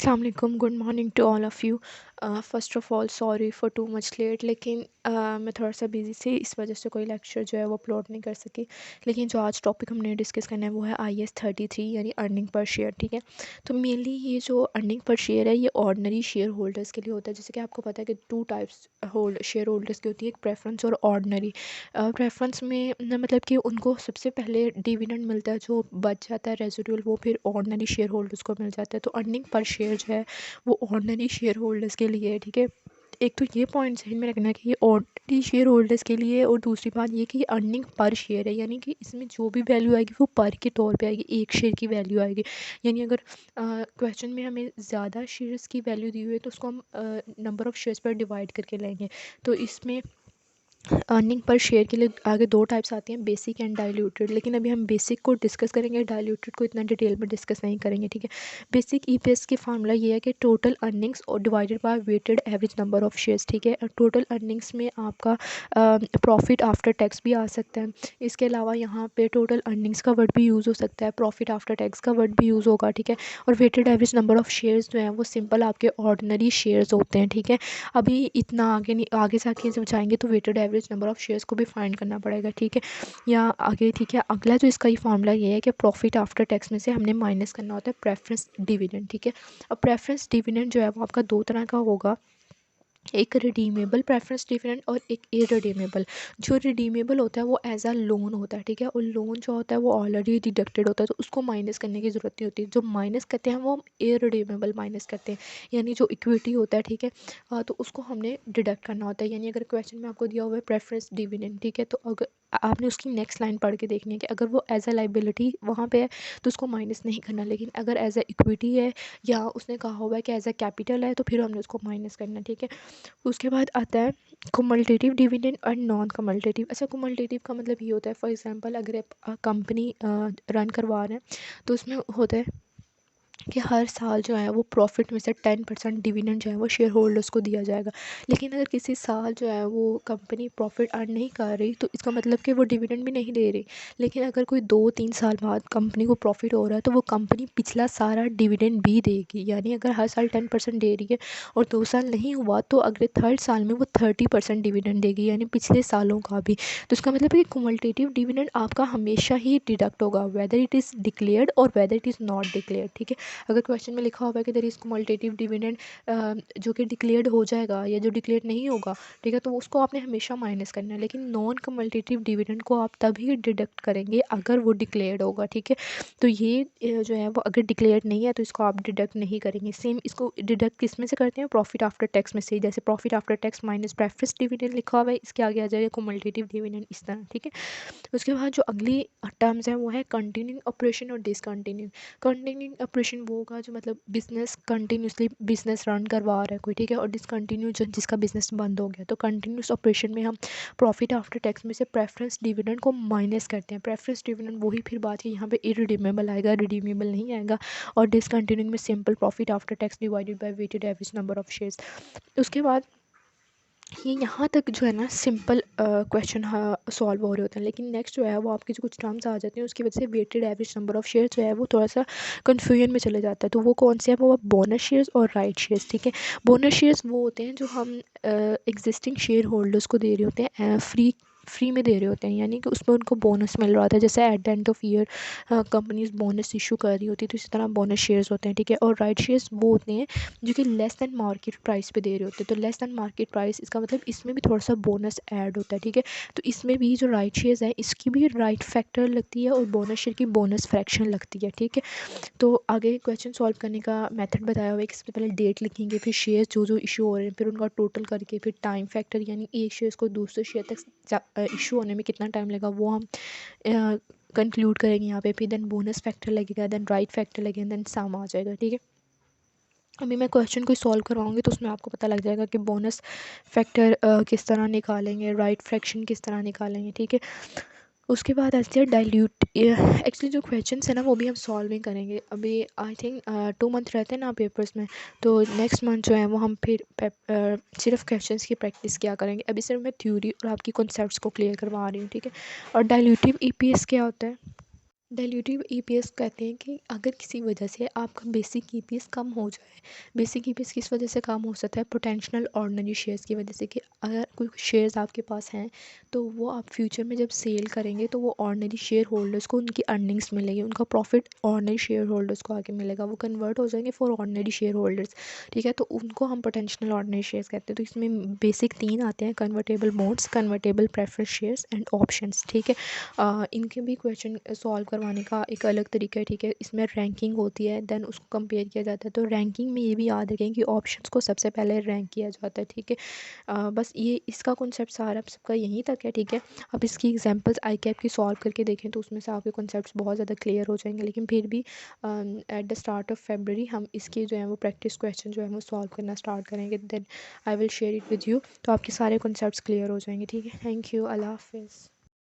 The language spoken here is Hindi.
अस्सलाम वालेकुम, good morning to all of you. First of all sorry for too much late, लेकिन मैं थोड़ा सा बिज़ी थी, इस वजह से कोई लेक्चर जो है वो अपलोड नहीं कर सकी। लेकिन जो आज टॉपिक हमने डिस्कस करना है वो है IAS 33 यानी अर्निंग पर शेयर। ठीक है, तो मेनली ये जो अर्निंग पर शेयर है ये ऑर्डनरी शेयर होल्डर्स के लिए होता है। जैसे कि आपको पता है कि टू टाइप्स शेयर होल्डर्स की होती है, एक प्रेफरेंस और ऑर्डनरी। प्रेफरेंस में मतलब कि उनको सबसे पहले डिविडेंड मिलता है, जो बच जाता है रेजिडुअल वो फिर ऑर्डनरी शेयर होल्डर्स को मिल जाता है। तो अर्निंग पर शेयर जो है वो ऑर्डनरी शेयर होल्डर्स के लिए है। ठीक है, एक तो ये पॉइंट ज़हन में रखना है कि ये ऑर्डनरी शेयर होल्डर्स के लिए है, और दूसरी बात ये कि ये अर्निंग पर शेयर है, यानी कि इसमें जो भी वैल्यू आएगी वो पर के तौर पे आएगी, एक शेयर की वैल्यू आएगी। यानी अगर क्वेश्चन में हमें ज़्यादा शेयर्स की वैल्यू दी हुई है तो उसको हम नंबर ऑफ़ शेयर्स पर डिवाइड करके लेंगे। तो इसमें अर्निंग पर शेयर के लिए आगे दो टाइप्स आती हैं, बेसिक एंड डाइल्यूटेड। लेकिन अभी हम बेसिक को डिस्कस करेंगे, डाइल्यूटेड को इतना डिटेल में डिस्कस नहीं करेंगे। ठीक है, बेसिक ईपीएस की फार्मूला ये है कि टोटल अर्निंग्स और divided by weighted average number of shares. ठीक है, टोटल अर्निंग्स में आपका प्रॉफिट आफ्टर टैक्स भी आ सकता है। इसके अलावा यहाँ पे टोटल अर्निंग्स का वर्ड भी यूज़ हो सकता है, प्रॉफिट आफ्टर टैक्स का वर्ड भी यूज़ होगा। ठीक है, और weighted average number of shares जो हैं वो सिंपल आपके ऑर्डिनरी शेयर्स होते हैं। ठीक है, अभी इतना आगे नहीं, आगे जाके जब जाएंगे तो weighted average number of shares को भी फाइंड करना पड़ेगा। ठीक है, या आगे। ठीक है, अगला जो इसका ही फार्मूला ये है कि प्रॉफिट आफ्टर टैक्स में से हमने माइनस करना होता है प्रेफरेंस डिविडेंड। ठीक है, अब प्रेफरेंस डिविडेंड जो है वो आपका दो तरह का होगा, एक रिडीमेबल प्रेफरेंस डिविडेंड और एक इररिडीमेबल। जो रिडीमेबल होता है वो एज अ लोन होता है। ठीक है, और लोन जो होता है वो ऑलरेडी डिडक्टेड होता है, तो उसको माइनस करने की ज़रूरत नहीं होती। जो माइनस करते हैं वो हम इररिडीमेबल माइनस करते हैं, यानी जो इक्विटी होता है। ठीक है, तो उसको हमने डिडक्ट करना होता है। यानी अगर क्वेश्चन में आपको दिया हुआ है प्रेफरेंस डिविडेंड, ठीक है, तो अगर आपने उसकी नेक्स्ट लाइन पढ़ के देखनी है कि अगर वो एज अ लाइबिलिटी वहाँ पे है तो उसको माइनस नहीं करना, लेकिन अगर एज अ इक्विटी है या उसने कहा हुआ है कि एज अ कैपिटल है तो फिर हमने उसको माइनस करना है। ठीक है, उसके बाद आता है कुमुलेटिव डिविडेंड और नॉन कुमुलेटिव। अच्छा, कुमुलेटिव का मतलब ये होता है, फॉर एग्जांपल अगर आप कंपनी रन करवा रहे हैं तो उसमें होता है कि हर साल जो है वो प्रॉफिट में से 10% डिविडेंड जो है वो शेयर होल्डर्स को दिया जाएगा। लेकिन अगर किसी साल जो है वो कंपनी प्रॉफिट अर्न नहीं कर रही तो इसका मतलब कि वो डिविडेंड भी नहीं दे रही। लेकिन अगर कोई 2-3 साल बाद कंपनी को प्रॉफिट हो रहा है तो वो कंपनी पिछला सारा डिविडेंड भी देगी। यानी अगर हर साल 10% दे रही है और 2 साल नहीं हुआ तो अगले थर्ड साल में वो 30% डिविडेंड देगी, यानी पिछले सालों का भी। तो इसका मतलब है कि कुमुलेटिव डिविडेंड आपका हमेशा ही डिडक्ट होगा, वेदर इट इज़ डिक्लेयर्ड और whether it is not declared. ठीक है, अगर क्वेश्चन में लिखा हुआ है कि देयर इज़ कुमुलेटिव डिविडेंड जो कि डिक्लेयर्ड हो जाएगा या जो डिक्लेयर नहीं होगा, ठीक है, तो उसको आपने हमेशा माइनस करना है। लेकिन नॉन कुमुलेटिव डिविडेंड को आप तभी डिडक्ट करेंगे अगर वो डिक्लेयर्ड होगा। ठीक है, तो ये जो है वो अगर डिक्लेयर्ड नहीं है तो इसको आप डिडक्ट नहीं करेंगे। सेम इसको डिडक्ट किस में से करते हैं, प्रॉफिट आफ्टर टैक्स में से। जैसे profit after tax minus preference dividend लिखा हुआ है, इसके आगे आ जाएगा कुमुलेटिव डिविडेंड, इस तरह। ठीक है, उसके बाद जो अगली टर्म्स है वो है कंटिन्यूइंग ऑपरेशन और डिसकंटिन्यू। कंटिन्यूइंग ऑपरेशन वो होगा जो मतलब बिजनेस कंटिन्यूसली बिजनेस रन करवा रहा है कोई। ठीक है, और डिसकंटिन्यू जो जिसका बिजनेस बंद हो गया। तो कंटिन्यूस ऑपरेशन में हम प्रॉफिट आफ्टर टैक्स में से प्रेफरेंस डिविडेंड को माइनस करते हैं। प्रेफरेंस डिविडेंड वही फिर बात है, यहाँ पे इरिडीमेबल आएगा, रिडीमेबल नहीं आएगा। और डिसकंटिन्यूइंग में simple profit after tax divided by weighted average number of shares. उसके बाद ये यहाँ तक जो है ना सिंपल क्वेश्चन सॉल्व हो रहे होते हैं। लेकिन नेक्स्ट जो है वो आपके जो कुछ टर्म्स आ जाते हैं उसकी वजह से weighted average number of share जो है वो थोड़ा सा कन्फ्यूजन में चले जाता है। तो वो कौन से हैं, वो बोनस शेयर्स और राइट शेयर्स। ठीक है, बोनस शेयर्स वो होते हैं जो हम एग्जिस्टिंग शेयर होल्डर्स को दे रहे होते हैं, फ्री में दे रहे होते हैं, यानी कि उसमें उनको बोनस मिल रहा होता है। जैसे at the end of year companies bonus issue कर रही होती है, तो इसी तरह बोनस शेयर्स होते हैं। ठीक है, और राइट शेयर्स वो होते हैं जो कि लेस दैन मार्केट प्राइस पे दे रहे होते हैं। तो लेस दैन मार्केट प्राइस इसका मतलब इसमें भी थोड़ा सा बोनस ऐड होता है। ठीक है, तो इसमें भी जो राइट शेयर्स है इसकी भी राइट फैक्टर लगती है और बोनस शेयर की बोनस फ्रैक्शन लगती है। ठीक है, तो आगे क्वेश्चन सॉल्व करने का मेथड बताया हुआ है कि इसमें पहले डेट लिखेंगे, फिर शेयर्स जो जो इशू हो रहे हैं फिर उनका टोटल करके, फिर टाइम फैक्टर यानी एक शेयर्स को दूसरे शेयर तक इशू होने में कितना टाइम लगेगा वो हम कंक्लूड करेंगे यहाँ पे। फिर देन बोनस फैक्टर लगेगा, देन राइट फैक्टर लगेगा, देन सम आ जाएगा। ठीक है, अभी मैं क्वेश्चन को सॉल्व करवाऊंगी तो उसमें आपको पता लग जाएगा कि बोनस फैक्टर किस तरह निकालेंगे, राइट फ्रैक्शन किस तरह निकालेंगे। ठीक है, उसके बाद आते हैं डाइल्यूट। एक्चुअली जो क्वेश्चंस है ना वो भी हम सॉल्व ही करेंगे। अभी आई थिंक 2 मंथ रहते हैं ना पेपर्स में, तो नेक्स्ट मंथ जो है वो हम फिर सिर्फ क्वेश्चंस की प्रैक्टिस किया करेंगे। अभी सिर्फ मैं थ्योरी और आपकी कॉन्सेप्ट्स को क्लियर करवा रही हूँ। ठीक है, और डाइल्यूटिव ईपीएस क्या होता है? डाइल्यूटिव ईपीएस कहते हैं कि अगर किसी वजह से आपका बेसिक ईपीएस कम हो जाए। बेसिक ईपीएस किस वजह से कम हो सकता है? पोटेंशियल ऑर्डिनरी शेयर्स की वजह से, कि अगर कोई शेयर्स आपके पास हैं तो वो आप फ्यूचर में जब सेल करेंगे तो वो ऑर्डिनरी शेयर होल्डर्स को उनकी अर्निंग्स मिलेगी, उनका प्रॉफिट ऑर्डिनरी शेयर होल्डर्स को आगे मिलेगा, वो कन्वर्ट हो जाएंगे फॉर ऑर्डिनरी शेयर होल्डर्स। ठीक है, तो उनको हम पोटेंशियल ऑर्डिनरी शेयर्स कहते हैं। तो इसमें बेसिक 3 आते हैं: convertible bonds, convertible preference shares and options. ठीक है, इनके भी क्वेश्चन सॉल्व करवाने का एक अलग तरीका है। ठीक है, इसमें रैंकिंग होती है, देन उसको कंपेयर किया जाता है। तो रैंकिंग में ये भी याद रखें कि ऑप्शंस को सबसे पहले रैंक किया जाता है। ठीक है, बस ये इसका कॉन्सेप्ट सारा सबका यहीं तक है। ठीक है, अब इसकी एग्जांपल्स आई कैप की सॉल्व करके देखें तो उसमें से आपके कॉन्सेप्ट्स बहुत ज़्यादा क्लियर हो जाएंगे। लेकिन फिर भी at the start of February हम इसकी जो है वो प्रैक्टिस क्वेश्चन जो है वो सॉल्व करना स्टार्ट करेंगे। Then I will share it with you, तो आपके सारे कॉन्सेप्ट्स क्लियर हो जाएंगे। ठीक है, थैंक यू, अल्लाह हाफिज़।